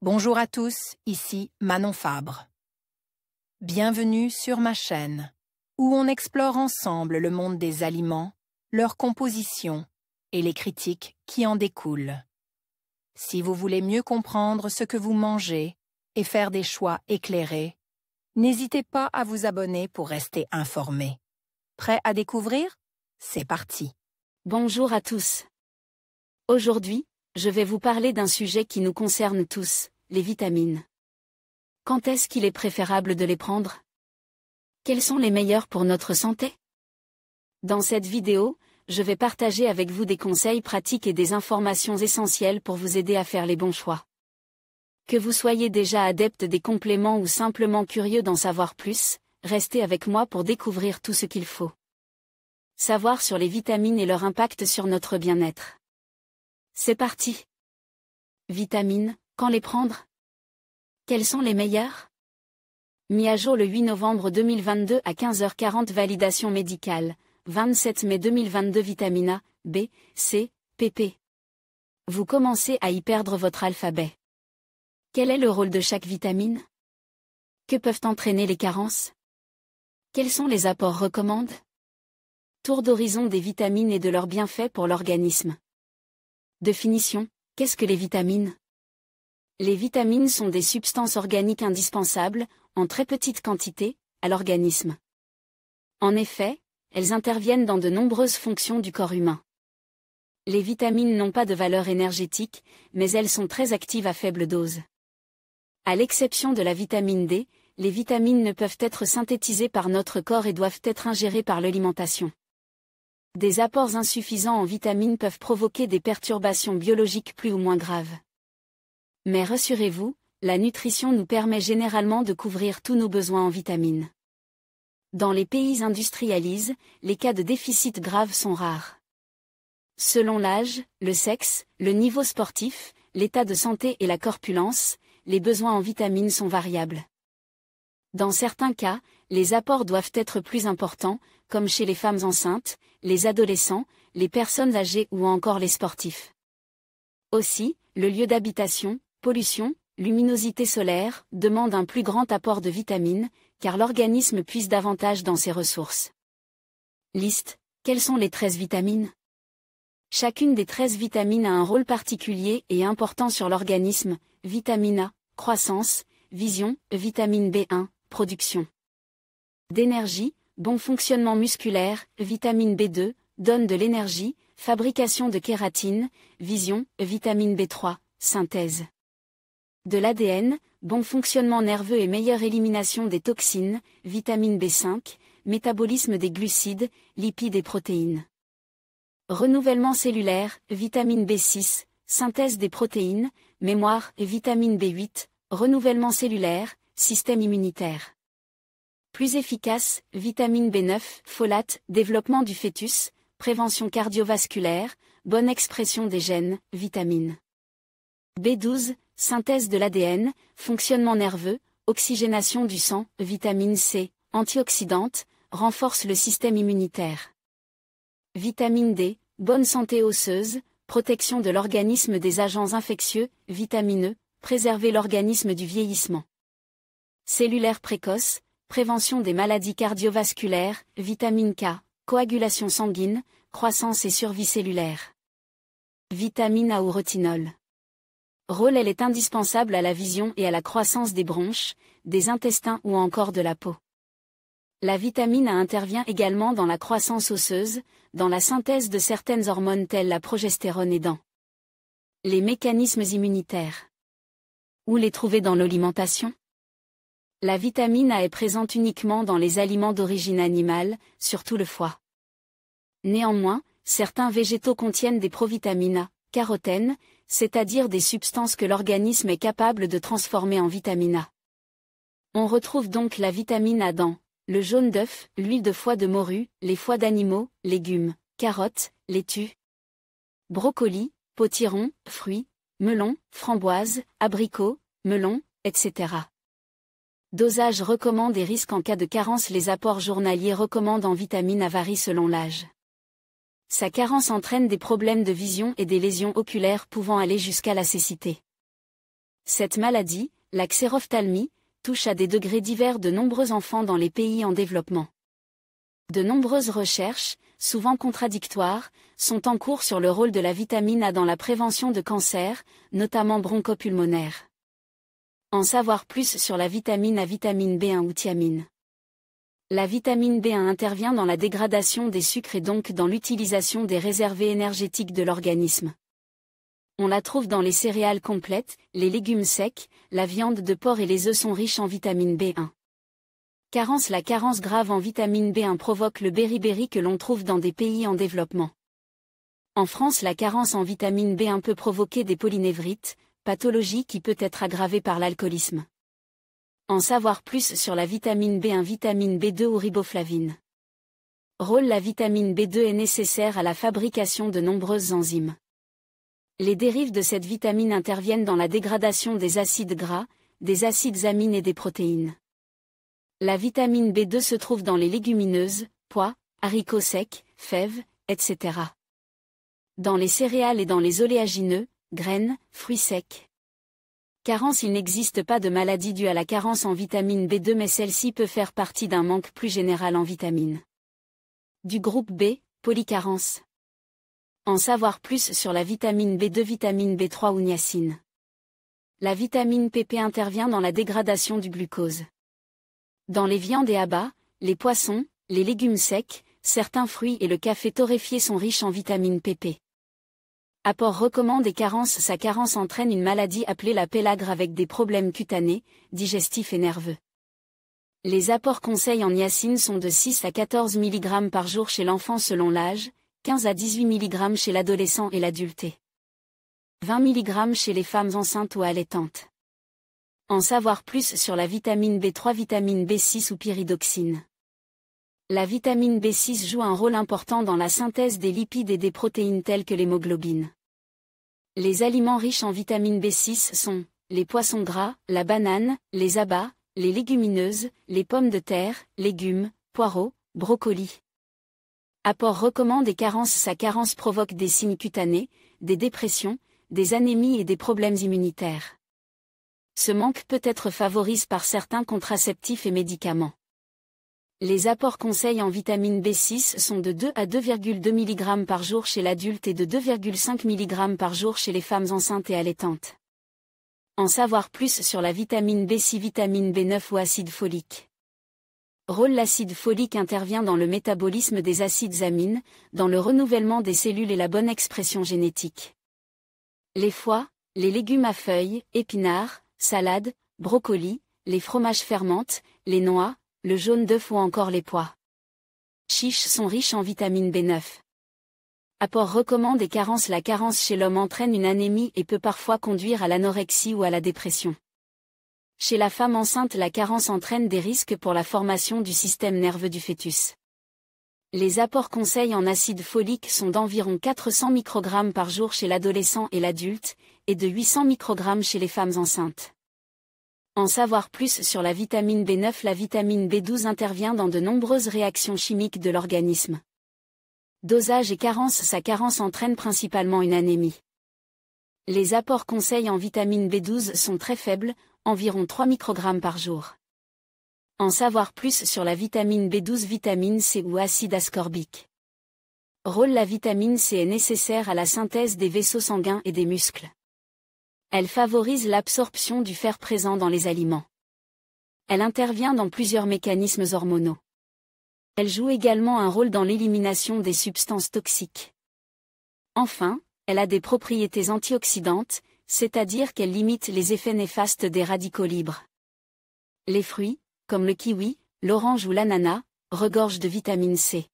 Bonjour à tous, ici Manon Fabre. Bienvenue sur ma chaîne, où on explore ensemble le monde des aliments, leur composition et les critiques qui en découlent. Si vous voulez mieux comprendre ce que vous mangez et faire des choix éclairés, n'hésitez pas à vous abonner pour rester informé. Prêt à découvrir? C'est parti. Bonjour à tous. Aujourd'hui, je vais vous parler d'un sujet qui nous concerne tous, les vitamines. Quand est-ce qu'il est préférable de les prendre? Quelles sont les meilleures pour notre santé? Dans cette vidéo, je vais partager avec vous des conseils pratiques et des informations essentielles pour vous aider à faire les bons choix. Que vous soyez déjà adepte des compléments ou simplement curieux d'en savoir plus, restez avec moi pour découvrir tout ce qu'il faut savoir sur les vitamines et leur impact sur notre bien-être. C'est parti. Vitamines, quand les prendre? Quelles sont les meilleures? Mis à jour le 8 novembre 2022 à 15h40. Validation médicale, 27 mai 2022. Vitamine A, B, C, pp. Vous commencez à y perdre votre alphabet. Quel est le rôle de chaque vitamine? Que peuvent entraîner les carences? Quels sont les apports recommandés? Tour d'horizon des vitamines et de leurs bienfaits pour l'organisme. Définition, qu'est-ce que les vitamines? Les vitamines sont des substances organiques indispensables, en très petite quantité, à l'organisme. En effet, elles interviennent dans de nombreuses fonctions du corps humain. Les vitamines n'ont pas de valeur énergétique, mais elles sont très actives à faible dose. À l'exception de la vitamine D, les vitamines ne peuvent être synthétisées par notre corps et doivent être ingérées par l'alimentation. Des apports insuffisants en vitamines peuvent provoquer des perturbations biologiques plus ou moins graves. Mais rassurez-vous, la nutrition nous permet généralement de couvrir tous nos besoins en vitamines. Dans les pays industrialisés, les cas de déficit grave sont rares. Selon l'âge, le sexe, le niveau sportif, l'état de santé et la corpulence, les besoins en vitamines sont variables. Dans certains cas, les apports doivent être plus importants, comme chez les femmes enceintes, les adolescents, les personnes âgées ou encore les sportifs. Aussi, le lieu d'habitation, pollution, luminosité solaire, demandent un plus grand apport de vitamines, car l'organisme puise davantage dans ses ressources. Liste, quelles sont les 13 vitamines? Chacune des 13 vitamines a un rôle particulier et important sur l'organisme. Vitamine A, croissance, vision, vitamine B1, production d'énergie, bon fonctionnement musculaire, vitamine B2, donne de l'énergie, fabrication de kératine, vision, vitamine B3, synthèse de l'ADN, bon fonctionnement nerveux et meilleure élimination des toxines, vitamine B5, métabolisme des glucides, lipides et protéines. Renouvellement cellulaire, vitamine B6, synthèse des protéines, mémoire, vitamine B8, renouvellement cellulaire, système immunitaire. Plus efficace, vitamine B9, folate, développement du fœtus, prévention cardiovasculaire, bonne expression des gènes, vitamine B12, synthèse de l'ADN, fonctionnement nerveux, oxygénation du sang, vitamine C, antioxydante, renforce le système immunitaire. Vitamine D, bonne santé osseuse, protection de l'organisme des agents infectieux, vitamine E, préserver l'organisme du vieillissement. Cellulaire précoce, prévention des maladies cardiovasculaires, vitamine K, coagulation sanguine, croissance et survie cellulaire. Vitamine A ou retinol. Rôle, elle est indispensable à la vision et à la croissance des bronches, des intestins ou encore de la peau. La vitamine A intervient également dans la croissance osseuse, dans la synthèse de certaines hormones telles la progestérone et dans les mécanismes immunitaires. Où les trouver dans l'alimentation? La vitamine A est présente uniquement dans les aliments d'origine animale, surtout le foie. Néanmoins, certains végétaux contiennent des provitamines A, carotène, c'est-à-dire des substances que l'organisme est capable de transformer en vitamine A. On retrouve donc la vitamine A dans le jaune d'œuf, l'huile de foie de morue, les foies d'animaux, légumes, carottes, laitue, brocoli, potiron, fruits, melons, framboises, abricots, melons, etc. Dosage recommande et risque en cas de carence. Les apports journaliers recommandent en vitamine A varient selon l'âge. Sa carence entraîne des problèmes de vision et des lésions oculaires pouvant aller jusqu'à la cécité. Cette maladie, la xérophthalmie, touche à des degrés divers de nombreux enfants dans les pays en développement. De nombreuses recherches, souvent contradictoires, sont en cours sur le rôle de la vitamine A dans la prévention de cancers, notamment bronchopulmonaires. En savoir plus sur la vitamine A, vitamine B1 ou thiamine. La vitamine B1 intervient dans la dégradation des sucres et donc dans l'utilisation des réserves énergétiques de l'organisme. On la trouve dans les céréales complètes, les légumes secs, la viande de porc et les œufs sont riches en vitamine B1. La carence grave en vitamine B1 provoque le beriberi que l'on trouve dans des pays en développement. En France, la carence en vitamine B1 peut provoquer des polynévrites, pathologie qui peut être aggravée par l'alcoolisme. En savoir plus sur la vitamine B1, vitamine B2 ou riboflavine. Rôle: la vitamine B2 est nécessaire à la fabrication de nombreuses enzymes. Les dérives de cette vitamine interviennent dans la dégradation des acides gras, des acides amines et des protéines. La vitamine B2 se trouve dans les légumineuses, pois, haricots secs, fèves, etc. Dans les céréales et dans les oléagineux, graines, fruits secs. Carence: il n'existe pas de maladie due à la carence en vitamine B2 mais celle-ci peut faire partie d'un manque plus général en vitamine. Du groupe B, polycarence. En savoir plus sur la vitamine B2, vitamine B3 ou niacine. La vitamine PP intervient dans la dégradation du glucose. Dans les viandes et abats, les poissons, les légumes secs, certains fruits et le café torréfié sont riches en vitamine PP. Apport recommande et carence: sa carence entraîne une maladie appelée la pélagre avec des problèmes cutanés, digestifs et nerveux. Les apports conseils en niacine sont de 6 à 14 mg par jour chez l'enfant selon l'âge, 15 à 18 mg chez l'adolescent et l'adulte. 20 mg chez les femmes enceintes ou allaitantes. En savoir plus sur la vitamine B3, vitamine B6 ou pyridoxine. La vitamine B6 joue un rôle important dans la synthèse des lipides et des protéines telles que l'hémoglobine. Les aliments riches en vitamine B6 sont les poissons gras, la banane, les abats, les légumineuses, les pommes de terre, légumes, poireaux, brocolis. Apport recommande et carence: sa carence provoque des signes cutanés, des dépressions, des anémies et des problèmes immunitaires. Ce manque peut être favorisé par certains contraceptifs et médicaments. Les apports conseils en vitamine B6 sont de 2 à 2,2 mg par jour chez l'adulte et de 2,5 mg par jour chez les femmes enceintes et allaitantes. En savoir plus sur la vitamine B6, vitamine B9 ou acide folique. Rôle: l'acide folique intervient dans le métabolisme des acides amines, dans le renouvellement des cellules et la bonne expression génétique. Les foies, les légumes à feuilles, épinards, salades, brocolis, les fromages fermentés, les noix, le jaune d'œuf ou encore les pois chiches sont riches en vitamine B9. Apport recommande et carence: la carence chez l'homme entraîne une anémie et peut parfois conduire à l'anorexie ou à la dépression. Chez la femme enceinte, la carence entraîne des risques pour la formation du système nerveux du fœtus. Les apports conseils en acide folique sont d'environ 400 microgrammes par jour chez l'adolescent et l'adulte, et de 800 microgrammes chez les femmes enceintes. En savoir plus sur la vitamine B9, la vitamine B12 intervient dans de nombreuses réactions chimiques de l'organisme. Dosage et carence: sa carence entraîne principalement une anémie. Les apports conseils en vitamine B12 sont très faibles, environ 3 microgrammes par jour. En savoir plus sur la vitamine B12, vitamine C ou acide ascorbique. Rôle: la vitamine C est nécessaire à la synthèse des vaisseaux sanguins et des muscles. Elle favorise l'absorption du fer présent dans les aliments. Elle intervient dans plusieurs mécanismes hormonaux. Elle joue également un rôle dans l'élimination des substances toxiques. Enfin, elle a des propriétés antioxydantes, c'est-à-dire qu'elle limite les effets néfastes des radicaux libres. Les fruits, comme le kiwi, l'orange ou l'ananas, regorgent de vitamine C.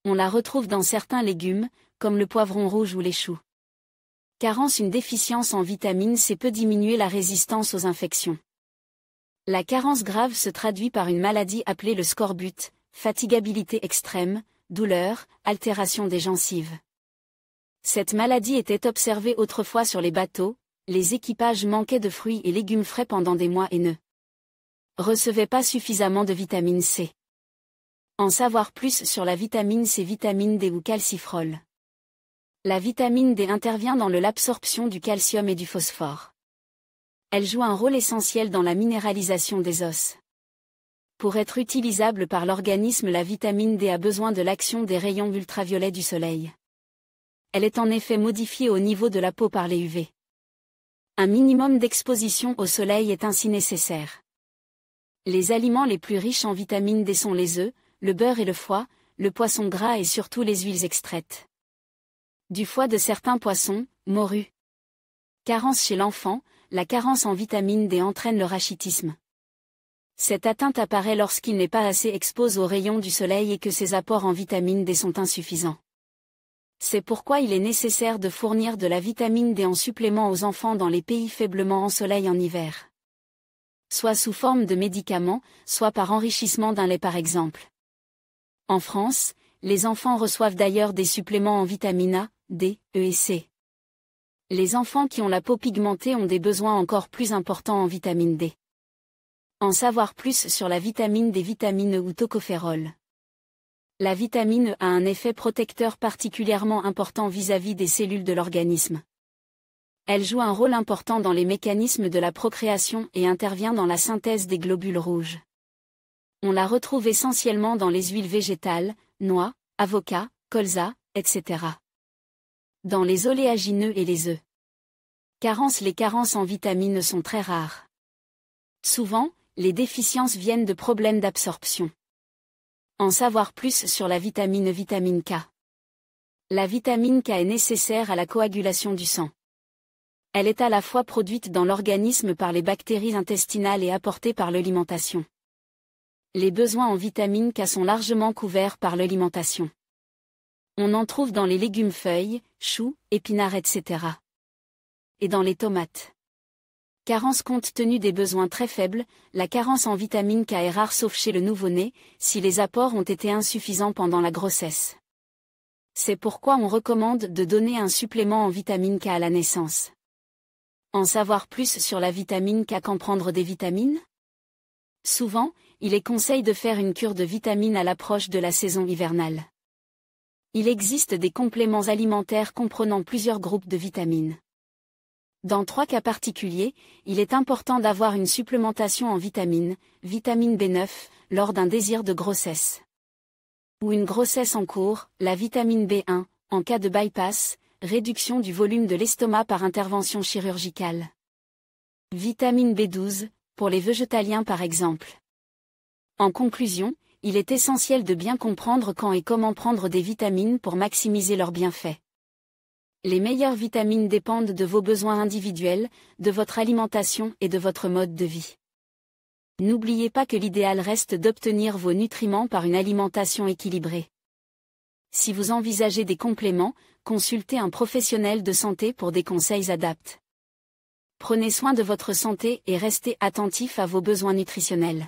On la retrouve dans certains légumes, comme le poivron rouge ou les choux. Carence: une déficience en vitamine C peut diminuer la résistance aux infections. La carence grave se traduit par une maladie appelée le scorbut, fatigabilité extrême, douleur, altération des gencives. Cette maladie était observée autrefois sur les bateaux, les équipages manquaient de fruits et légumes frais pendant des mois et ne recevaient pas suffisamment de vitamine C. En savoir plus sur la vitamine C, vitamine D ou calcifrol. La vitamine D intervient dans l'absorption du calcium et du phosphore. Elle joue un rôle essentiel dans la minéralisation des os. Pour être utilisable par l'organisme, la vitamine D a besoin de l'action des rayons ultraviolets du soleil. Elle est en effet modifiée au niveau de la peau par les UV. Un minimum d'exposition au soleil est ainsi nécessaire. Les aliments les plus riches en vitamine D sont les œufs, le beurre et le foie, le poisson gras et surtout les huiles extraites. Du foie de certains poissons, morue. Carence chez l'enfant, la carence en vitamine D entraîne le rachitisme. Cette atteinte apparaît lorsqu'il n'est pas assez exposé aux rayons du soleil et que ses apports en vitamine D sont insuffisants. C'est pourquoi il est nécessaire de fournir de la vitamine D en supplément aux enfants dans les pays faiblement ensoleillés en hiver. Soit sous forme de médicaments, soit par enrichissement d'un lait par exemple. En France, les enfants reçoivent d'ailleurs des suppléments en vitamine A, D, E et C. Les enfants qui ont la peau pigmentée ont des besoins encore plus importants en vitamine D. En savoir plus sur la vitamine D, vitamine E ou tocopherol. La vitamine E a un effet protecteur particulièrement important vis-à-vis des cellules de l'organisme. Elle joue un rôle important dans les mécanismes de la procréation et intervient dans la synthèse des globules rouges. On la retrouve essentiellement dans les huiles végétales, noix, avocats, colza, etc. Dans les oléagineux et les œufs. Les carences en vitamines sont très rares. Souvent, les déficiences viennent de problèmes d'absorption. En savoir plus sur la vitamine K. La vitamine K est nécessaire à la coagulation du sang. Elle est à la fois produite dans l'organisme par les bactéries intestinales et apportée par l'alimentation. Les besoins en vitamine K sont largement couverts par l'alimentation. On en trouve dans les légumes feuilles, choux, épinards, etc. Et dans les tomates. Carence compte tenu des besoins très faibles, la carence en vitamine K est rare sauf chez le nouveau-né, si les apports ont été insuffisants pendant la grossesse. C'est pourquoi on recommande de donner un supplément en vitamine K à la naissance. En savoir plus sur la vitamine K, quand prendre des vitamines ? Souvent, il est conseillé de faire une cure de vitamines à l'approche de la saison hivernale. Il existe des compléments alimentaires comprenant plusieurs groupes de vitamines. Dans 3 cas particuliers, il est important d'avoir une supplémentation en vitamine B9, lors d'un désir de grossesse. Ou une grossesse en cours, la vitamine B1, en cas de bypass, réduction du volume de l'estomac par intervention chirurgicale. Vitamine B12, pour les végétaliens par exemple. En conclusion, il est essentiel de bien comprendre quand et comment prendre des vitamines pour maximiser leurs bienfaits. Les meilleures vitamines dépendent de vos besoins individuels, de votre alimentation et de votre mode de vie. N'oubliez pas que l'idéal reste d'obtenir vos nutriments par une alimentation équilibrée. Si vous envisagez des compléments, consultez un professionnel de santé pour des conseils adaptés. Prenez soin de votre santé et restez attentif à vos besoins nutritionnels.